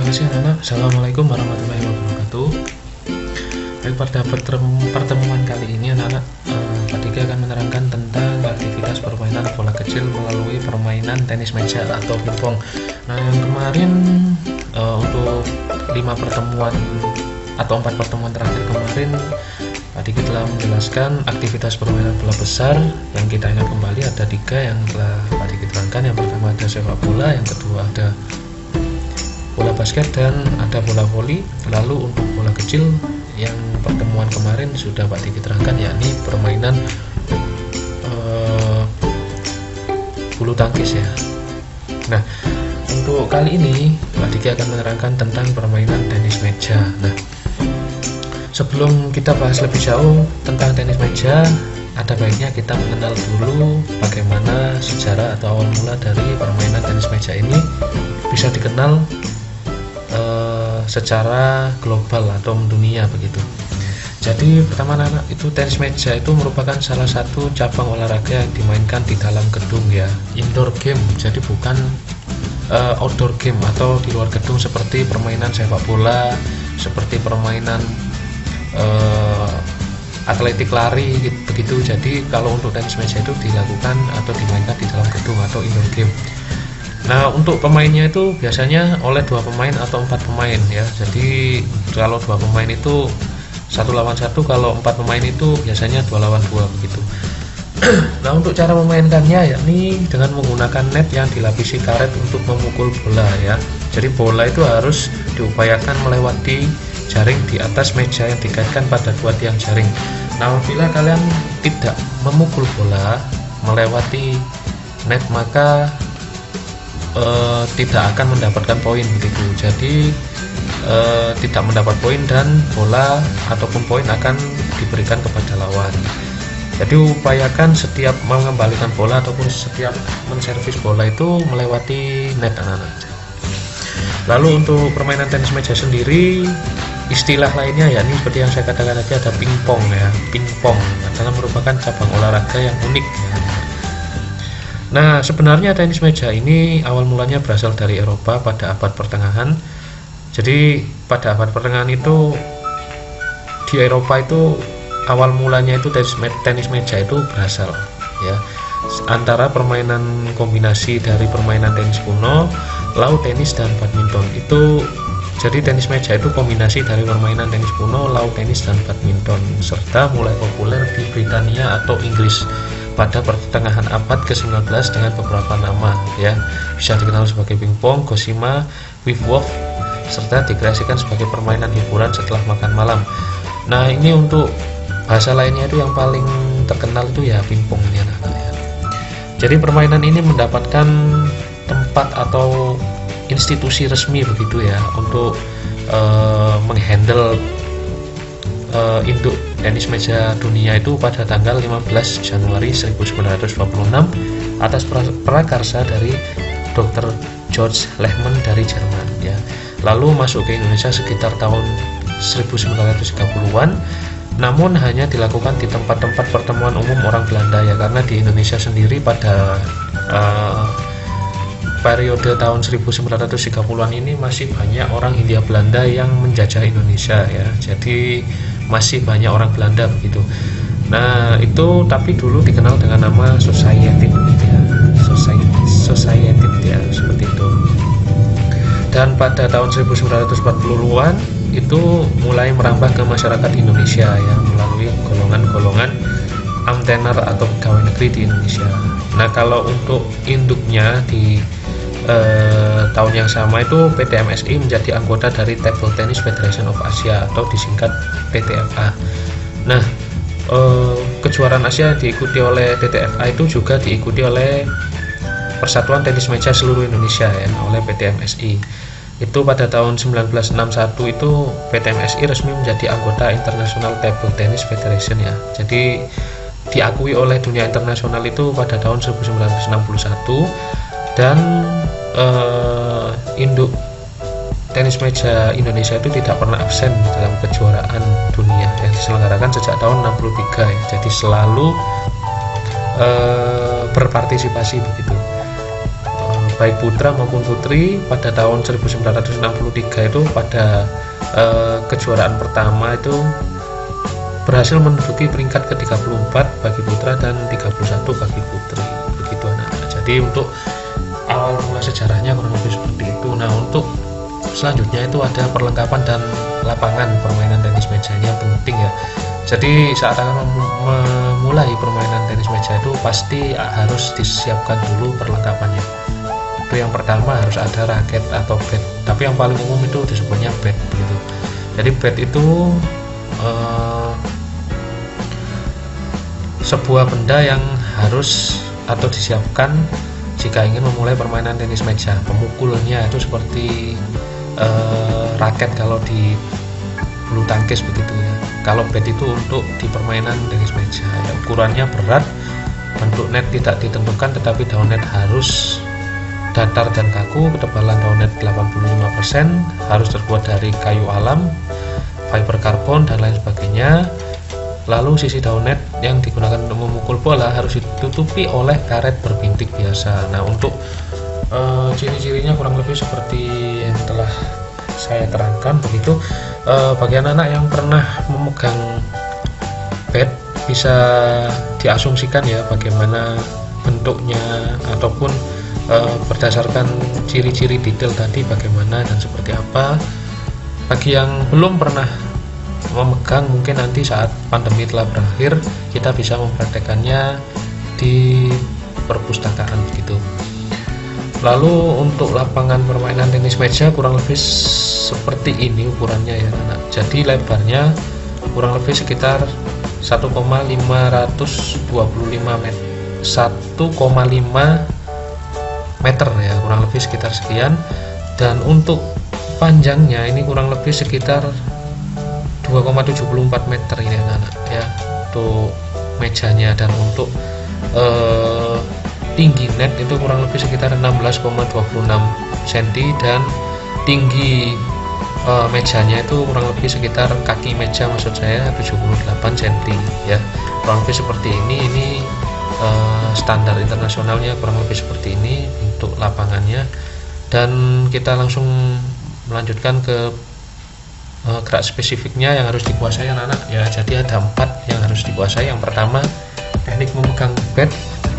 kasih anak-anak. Assalamualaikum warahmatullahi wabarakatuh. Baik, pada pertemuan kali ini anak-anak, Pak Dika akan menerangkan tentang aktivitas permainan bola kecil melalui permainan tenis meja atau pingpong. Nah, yang kemarin untuk 5 pertemuan atau 4 pertemuan terakhir kemarin, Pak Dika telah menjelaskan aktivitas permainan bola besar. Yang kita ingat kembali ada 3 yang telah Pak Dika terangkan. Yang pertama ada sepak bola, yang kedua ada bola basket, dan ada bola voli. Lalu untuk bola kecil yang pertemuan kemarin sudah Pak Diki terangkan, yakni permainan bulu tangkis ya. Nah, untuk kali ini Pak Diki akan menerangkan tentang permainan tenis meja. Nah, sebelum kita bahas lebih jauh tentang tenis meja, ada baiknya kita mengenal dulu bagaimana sejarah atau awal mula dari permainan tenis meja ini bisa dikenal secara global atau mendunia begitu. Jadi pertama anak itu tenis meja itu merupakan salah satu cabang olahraga yang dimainkan di dalam gedung ya, indoor game. Jadi bukan outdoor game atau di luar gedung seperti permainan sepak bola, seperti permainan atletik lari begitu. Jadi kalau untuk tenis meja itu dilakukan atau dimainkan di dalam gedung atau indoor game. Nah, untuk pemainnya itu biasanya oleh 2 pemain atau 4 pemain ya. Jadi kalau 2 pemain itu 1 lawan 1, kalau 4 pemain itu biasanya 2 lawan 2 begitu. Nah, untuk cara memainkannya yakni dengan menggunakan net yang dilapisi karet untuk memukul bola ya. Jadi bola itu harus diupayakan melewati jaring di atas meja yang dikaitkan pada 2 tiang jaring. Nah, apabila kalian tidak memukul bola melewati net, maka tidak akan mendapatkan poin begitu. Jadi tidak mendapat poin dan bola ataupun poin akan diberikan kepada lawan. Jadi upayakan setiap mengembalikan bola ataupun setiap menservis bola itu melewati net anak-anak. Lalu untuk permainan tenis meja sendiri, istilah lainnya yakni seperti yang saya katakan tadi ada pingpong ya. Pingpong adalah merupakan cabang olahraga yang unik ya. Nah, sebenarnya tenis meja ini awal mulanya berasal dari Eropa pada abad pertengahan. Jadi pada abad pertengahan itu di Eropa itu awal mulanya itu tenis meja itu berasal ya, antara permainan kombinasi dari permainan tenis kuno, laut tenis, dan badminton. Itu jadi tenis meja itu kombinasi dari permainan tenis kuno, laut tenis, dan badminton, serta mulai populer di Britania atau Inggris pada pertengahan abad ke-19 dengan beberapa nama ya, bisa dikenal sebagai pingpong, gosima, wiff-woff, serta dikreasikan sebagai permainan hiburan setelah makan malam. Nah, ini untuk bahasa lainnya itu yang paling terkenal itu ya pingpong ini anak-anak ya. Jadi permainan ini mendapatkan tempat atau institusi resmi begitu ya untuk menghandle induk tenis meja dunia itu pada tanggal 15 Januari 1926 atas prakarsa dari Dr. George Lehmann dari Jerman ya. Lalu masuk ke Indonesia sekitar tahun 1930-an, namun hanya dilakukan di tempat-tempat pertemuan umum orang Belanda ya, karena di Indonesia sendiri pada periode tahun 1930-an ini masih banyak orang Hindia Belanda yang menjajah Indonesia ya. Jadi masih banyak orang Belanda begitu. Nah, itu tapi dulu dikenal dengan nama society begitu ya. Society ya, seperti itu. Dan pada tahun 1940-an itu mulai merambah ke masyarakat Indonesia ya, melalui golongan-golongan amtenar atau pegawai negeri di Indonesia. Nah, kalau untuk induknya di tahun yang sama itu PT MSI menjadi anggota dari Table Tennis Federation of Asia atau disingkat TTFA. Nah, kejuaraan Asia yang diikuti oleh TTFA itu juga diikuti oleh Persatuan Tenis Meja Seluruh Indonesia ya, oleh PT MSI. Itu pada tahun 1961 itu PT MSI resmi menjadi anggota International Table Tennis Federation ya. Jadi diakui oleh dunia internasional itu pada tahun 1961, dan induk tenis meja Indonesia itu tidak pernah absen dalam kejuaraan dunia yang diselenggarakan sejak tahun 63 ya. Jadi selalu berpartisipasi begitu. baik putra maupun putri pada tahun 1963 itu pada kejuaraan pertama itu berhasil menduduki peringkat ke-34 bagi putra dan 31 bagi putri, begitu anak-anak. Jadi untuk awal mula sejarahnya kurang lebih seperti itu. Nah, untuk selanjutnya itu ada perlengkapan dan lapangan permainan tenis meja, ini yang penting ya. Jadi saat akan memulai permainan tenis meja itu pasti harus disiapkan dulu perlengkapannya. Itu yang pertama, harus ada raket atau bat, tapi yang paling umum itu disebutnya bat gitu. Jadi bat itu sebuah benda yang harus atau disiapkan jika ingin memulai permainan tenis meja. Pemukulnya itu seperti raket kalau di bulu tangkis begitu ya. Kalau bat itu untuk di permainan tenis meja ya, ukurannya berat, bentuk net tidak ditentukan, tetapi daun net harus datar dan kaku, ketebalan daun net 85%, harus terbuat dari kayu alam, fiber karbon dan lain sebagainya. Lalu sisi daun net yang digunakan untuk memukul bola harus ditutupi oleh karet berbintik biasa. Nah, untuk ciri-cirinya kurang lebih seperti yang telah saya terangkan begitu. Bagi anak-anak yang pernah memegang bat bisa diasumsikan ya bagaimana bentuknya ataupun berdasarkan ciri-ciri detail tadi bagaimana dan seperti apa. Bagi yang belum pernah memegang, mungkin nanti saat pandemi telah berakhir kita bisa mempraktekannya di perpustakaan begitu. Lalu untuk lapangan permainan tenis meja kurang lebih seperti ini ukurannya ya anak. Jadi lebarnya kurang lebih sekitar 1,525 meter, 1,5 meter ya, kurang lebih sekitar sekian. Dan untuk panjangnya ini kurang lebih sekitar 2,74 meter ini anak-anak ya untuk mejanya. Dan untuk tinggi net itu kurang lebih sekitar 16,26 cm dan tinggi mejanya itu kurang lebih sekitar kaki meja maksud saya 78 cm ya, kurang lebih seperti ini. Ini standar internasionalnya kurang lebih seperti ini untuk lapangannya. Dan kita langsung melanjutkan ke gerak spesifiknya yang harus dikuasai anak-anak ya. Jadi ada 4 yang harus dikuasai. Yang pertama teknik memegang bat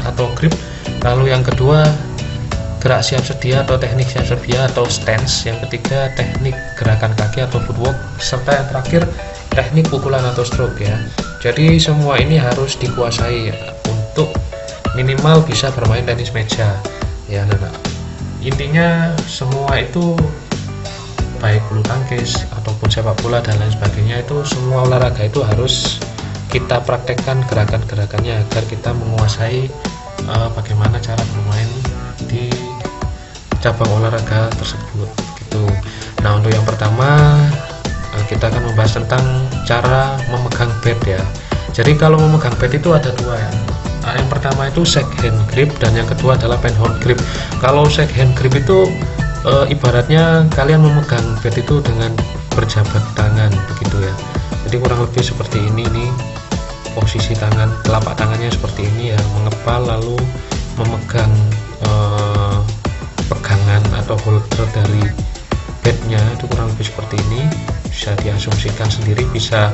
atau grip, lalu yang kedua gerak siap sedia atau teknik siap sedia atau stance, yang ketiga teknik gerakan kaki atau footwork, serta yang terakhir teknik pukulan atau stroke ya. Jadi semua ini harus dikuasai ya, untuk minimal bisa bermain tenis meja ya anak-anak. Intinya semua itu baik bulu tangkis ataupun sepak bola dan lain sebagainya, itu semua olahraga itu harus kita praktekkan gerakan-gerakannya agar kita menguasai bagaimana cara bermain di cabang olahraga tersebut gitu. Nah, untuk yang pertama kita akan membahas tentang cara memegang bat ya. Jadi kalau memegang bat itu ada dua ya. Yang pertama itu shake hand grip dan yang kedua adalah penhold grip. Kalau shake hand grip itu ibaratnya kalian memegang bat itu dengan berjabat tangan begitu ya. Jadi kurang lebih seperti ini nih posisi tangan, telapak tangannya seperti ini ya, mengepal lalu memegang pegangan atau holder dari batnya itu kurang lebih seperti ini. Bisa diasumsikan sendiri, bisa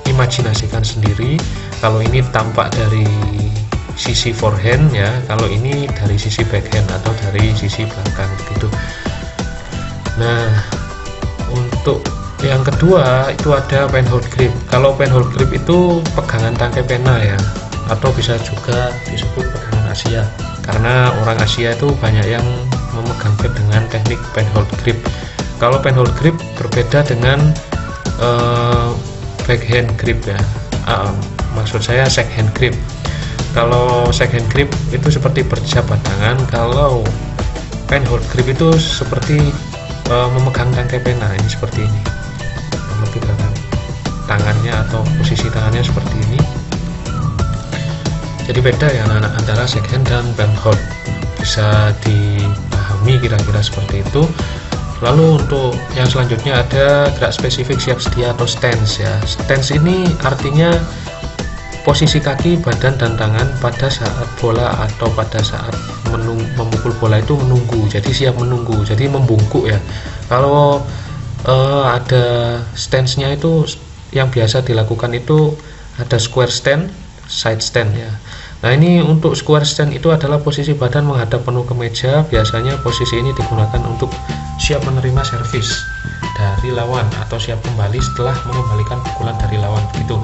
diimajinasikan sendiri. Kalau ini tampak dari sisi forehand ya, kalau ini dari sisi backhand atau dari sisi belakang begitu. Nah, untuk yang kedua itu ada penhold grip. Kalau penhold grip itu pegangan tangkai pena ya, atau bisa juga disebut pegangan Asia, karena orang Asia itu banyak yang memegang bat dengan teknik penhold grip. Kalau penhold grip berbeda dengan backhand grip ya, maksud saya shake hand grip. Kalau shake hand grip itu seperti berjabat tangan, kalau penhold grip itu seperti memegang tangkai pena, ini seperti ini, lebih belakang tangannya atau posisi tangannya seperti ini. Jadi beda ya anak-anak antara shake hand dan penhold, bisa dipahami kira-kira seperti itu. Lalu untuk yang selanjutnya ada gerak spesifik siap sedia atau stance ya. Stance ini artinya posisi kaki, badan, dan tangan pada saat bola atau pada saat memukul bola itu menunggu, jadi siap menunggu, jadi membungkuk ya. Kalau ada stance-nya itu yang biasa dilakukan itu ada square stand, side stand ya. Nah ini untuk square stand itu adalah posisi badan menghadap penuh ke meja. Biasanya posisi ini digunakan untuk siap menerima servis dari lawan atau siap kembali setelah mengembalikan pukulan dari lawan begitu.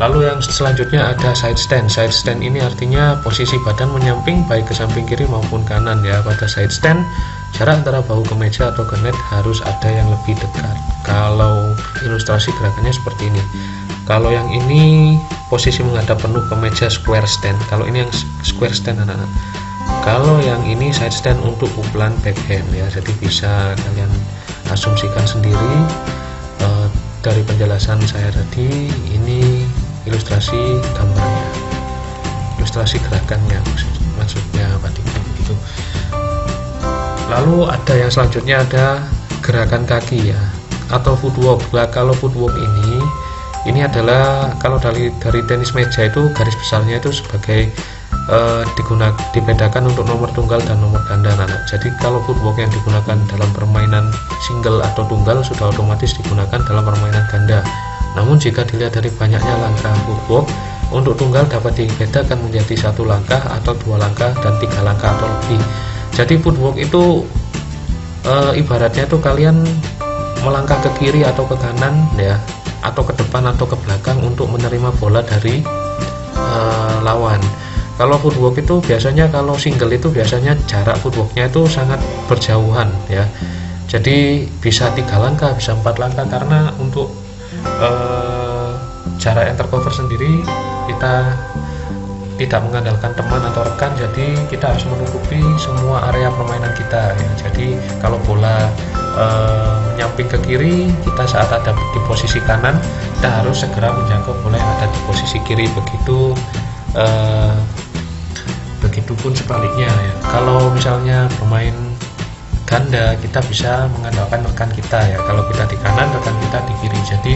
Lalu yang selanjutnya ada side stand. Side stand ini artinya posisi badan menyamping baik ke samping kiri maupun kanan ya. Pada side stand jarak antara bahu ke meja atau ke net harus ada yang lebih dekat. Kalau ilustrasi gerakannya seperti ini. Kalau yang ini posisi menghadap penuh ke meja square stand. Kalau ini yang square stand anak-anak. Kalau yang ini side stand untuk pukulan backhand ya. Jadi bisa kalian asumsikan sendiri dari penjelasan saya tadi. Ini ilustrasi gambarnya, ilustrasi gerakannya maksudnya Pak Diki begitu. Lalu ada yang selanjutnya ada gerakan kaki ya atau footwork. Nah, kalau footwork ini adalah kalau dari tenis meja itu garis besarnya itu sebagai dibedakan untuk nomor tunggal dan nomor ganda anak. Jadi kalau footwork yang digunakan dalam permainan single atau tunggal sudah otomatis digunakan dalam permainan ganda. Namun jika dilihat dari banyaknya langkah footwork, untuk tunggal dapat dibedakan menjadi 1 langkah atau 2 langkah dan 3 langkah atau lebih. Jadi footwork itu ibaratnya itu kalian melangkah ke kiri atau ke kanan ya, atau ke depan atau ke belakang untuk menerima bola dari lawan. Kalau footwork itu biasanya, kalau single itu biasanya jarak footworknya itu sangat berjauhan ya. Jadi bisa 3 langkah, bisa 4 langkah, karena untuk jarak yang tercover sendiri kita tidak mengandalkan teman atau rekan, jadi kita harus menutupi semua area permainan kita ya. Jadi kalau bola menyamping ke kiri, kita saat ada di posisi kanan kita harus segera menjangkau bola yang ada di posisi kiri, begitupun sebaliknya ya. Kalau misalnya bermain ganda, kita bisa mengandalkan rekan kita ya. Kalau kita di kanan, rekan kita di kiri, jadi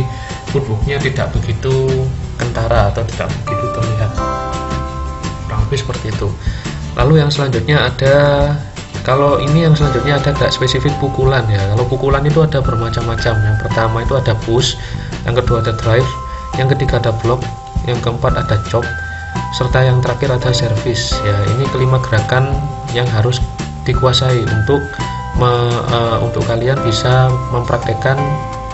footworknya tidak begitu kentara atau tidak begitu terlihat, kurang lebih seperti itu. Lalu yang selanjutnya ada, kalau ini yang selanjutnya ada gak spesifik pukulan ya. Kalau pukulan itu ada bermacam-macam. Yang pertama itu ada push, yang kedua ada drive, yang ketiga ada block, yang keempat ada chop, serta yang terakhir ada servis ya. Ini kelima gerakan yang harus dikuasai untuk kalian bisa mempraktekkan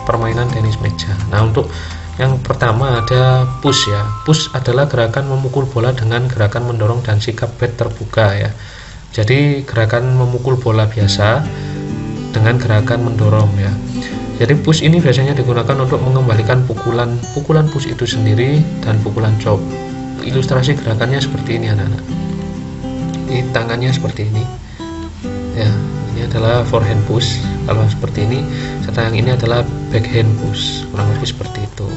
permainan tenis meja. Nah, untuk yang pertama ada push ya. Push adalah gerakan memukul bola dengan gerakan mendorong dan sikap bat terbuka ya. Jadi gerakan memukul bola biasa dengan gerakan mendorong ya. Jadi push ini biasanya digunakan untuk mengembalikan pukulan push itu sendiri dan pukulan chop. Ilustrasi gerakannya seperti ini anak-anak. Ini tangannya seperti ini ya. Ini adalah forehand push kalau seperti ini, serta yang ini adalah backhand push, kurang lebih seperti itu.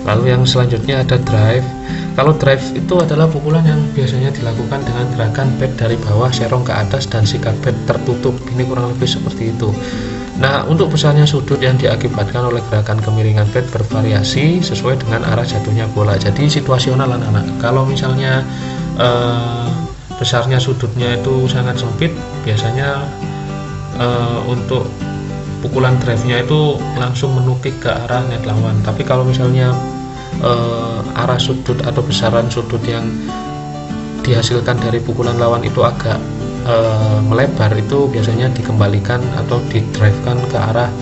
Lalu yang selanjutnya ada drive. Kalau drive itu adalah pukulan yang biasanya dilakukan dengan gerakan bat dari bawah serong ke atas dan sikap bat tertutup. Ini kurang lebih seperti itu. Nah, untuk besarnya sudut yang diakibatkan oleh gerakan kemiringan bat bervariasi sesuai dengan arah jatuhnya bola. Jadi situasional anak-anak. Kalau misalnya besarnya sudutnya itu sangat sempit, biasanya untuk pukulan drive-nya itu langsung menukik ke arah net lawan. Tapi kalau misalnya arah sudut atau besaran sudut yang dihasilkan dari pukulan lawan itu agak melebar, itu biasanya dikembalikan atau di-drive-kan ke arah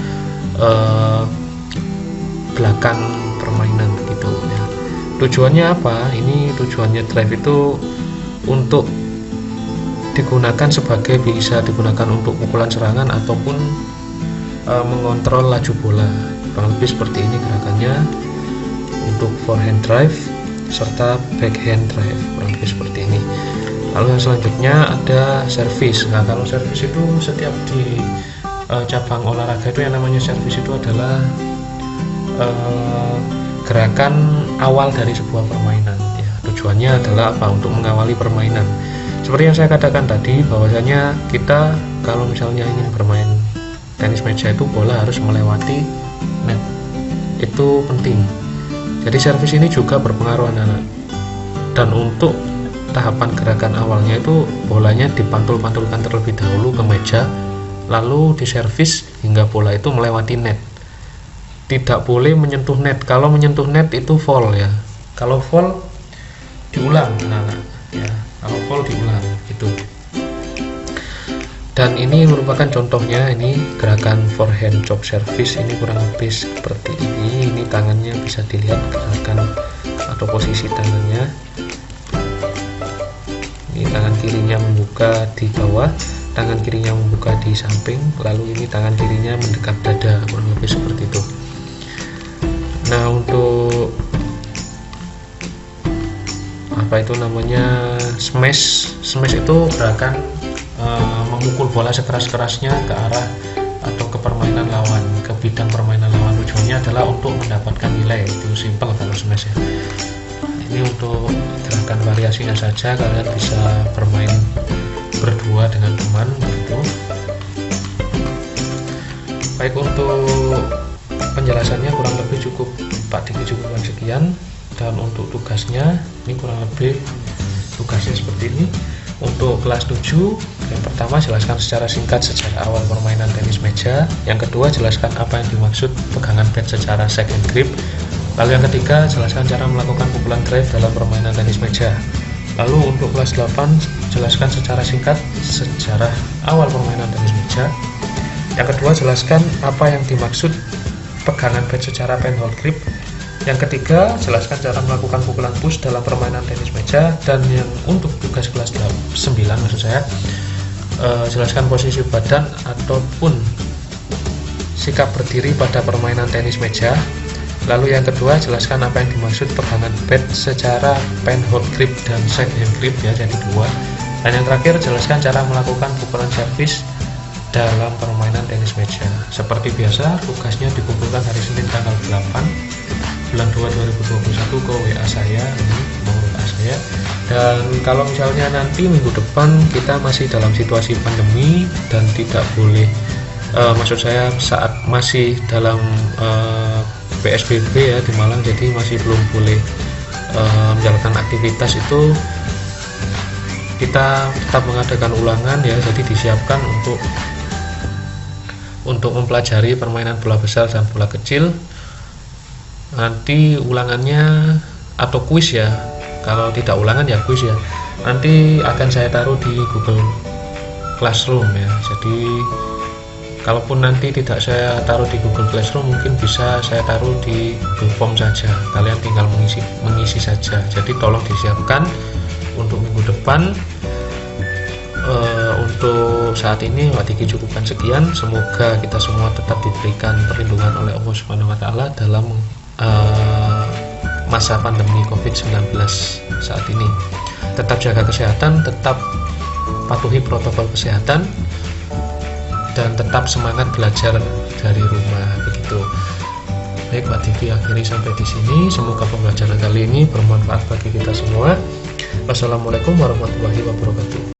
belakang permainan begitu ya. Tujuannya apa? Ini tujuannya drive itu untuk digunakan sebagai, bisa digunakan untuk pukulan serangan ataupun mengontrol laju bola. Kurang lebih seperti ini gerakannya untuk forehand drive serta backhand drive, kurang lebih seperti ini. Lalu yang selanjutnya ada servis. Nah, kalau servis itu setiap di cabang olahraga itu yang namanya servis itu adalah gerakan awal dari sebuah permainan ya. Tujuannya adalah apa? Untuk mengawali permainan. Seperti yang saya katakan tadi, bahwasanya kita kalau misalnya ingin bermain tenis meja itu bola harus melewati net, itu penting. Jadi servis ini juga berpengaruh anak-anak. Dan untuk tahapan gerakan awalnya itu bolanya dipantul-pantulkan terlebih dahulu ke meja, lalu diservis hingga bola itu melewati net. Tidak boleh menyentuh net. Kalau menyentuh net itu foul ya. Kalau foul diulang, ya. Kalau foul diulang gitu. Dan ini merupakan contohnya, ini gerakan forehand chop service, ini kurang lebih seperti ini. Ini tangannya bisa dilihat gerakan atau posisi tangannya. Ini tangan kirinya membuka di bawah, tangan kirinya membuka di samping, lalu ini tangan kirinya mendekat dada, kurang lebih seperti itu. Nah, untuk apa itu namanya, smash itu gerakan memukul bola sekeras-kerasnya ke arah atau ke permainan lawan, ke bidang permainan lawan. Tujuannya adalah untuk mendapatkan nilai. Itu simple kalau smash ya. Ini untuk gerakan variasinya saja, kalian bisa bermain berdua dengan teman begitu. Baik, untuk penjelasannya kurang lebih cukup Pak Diki cukupan sekian. Dan untuk tugasnya ini kurang lebih tugasnya seperti ini. Untuk kelas 7, yang pertama jelaskan secara singkat sejarah awal permainan tenis meja. Yang kedua, jelaskan apa yang dimaksud pegangan bat secara second grip. Lalu yang ketiga, jelaskan cara melakukan pukulan drive dalam permainan tenis meja. Lalu untuk kelas 8, jelaskan secara singkat sejarah awal permainan tenis meja. Yang kedua, jelaskan apa yang dimaksud pegangan bat secara penhold grip. Yang ketiga, jelaskan cara melakukan pukulan push dalam permainan tenis meja. Dan yang untuk tugas kelas 9 maksud saya, jelaskan posisi badan ataupun sikap berdiri pada permainan tenis meja. Lalu yang kedua, jelaskan apa yang dimaksud pegangan bat secara penhold grip dan side hand grip ya, jadi dua. Dan yang terakhir, jelaskan cara melakukan pukulan servis dalam permainan tenis meja. Seperti biasa, tugasnya dikumpulkan hari Senin tanggal 8 bulan 2 2021 ke WA saya, ini nomor WA saya. Dan kalau misalnya nanti minggu depan kita masih dalam situasi pandemi dan tidak boleh, maksud saya saat masih dalam PSBB ya di Malang, jadi masih belum boleh menjalankan aktivitas itu, kita tetap mengadakan ulangan ya. Jadi disiapkan untuk mempelajari permainan bola besar dan bola kecil. Nanti ulangannya atau kuis ya, kalau tidak ulangan ya kuis ya, nanti akan saya taruh di Google Classroom ya. Jadi kalaupun nanti tidak saya taruh di Google Classroom, mungkin bisa saya taruh di Google Form saja, kalian tinggal mengisi saja. Jadi tolong disiapkan untuk minggu depan. Untuk saat ini Pak Diki cukupkan sekian. Semoga kita semua tetap diberikan perlindungan oleh Allah Subhanahu wa Ta'ala dalam masa pandemi COVID-19 saat ini. Tetap jaga kesehatan, tetap patuhi protokol kesehatan, dan tetap semangat belajar dari rumah begitu. Baik, Pak Diki akhiri sampai di sini. Semoga pembelajaran kali ini bermanfaat bagi kita semua. Wassalamualaikum warahmatullahi wabarakatuh.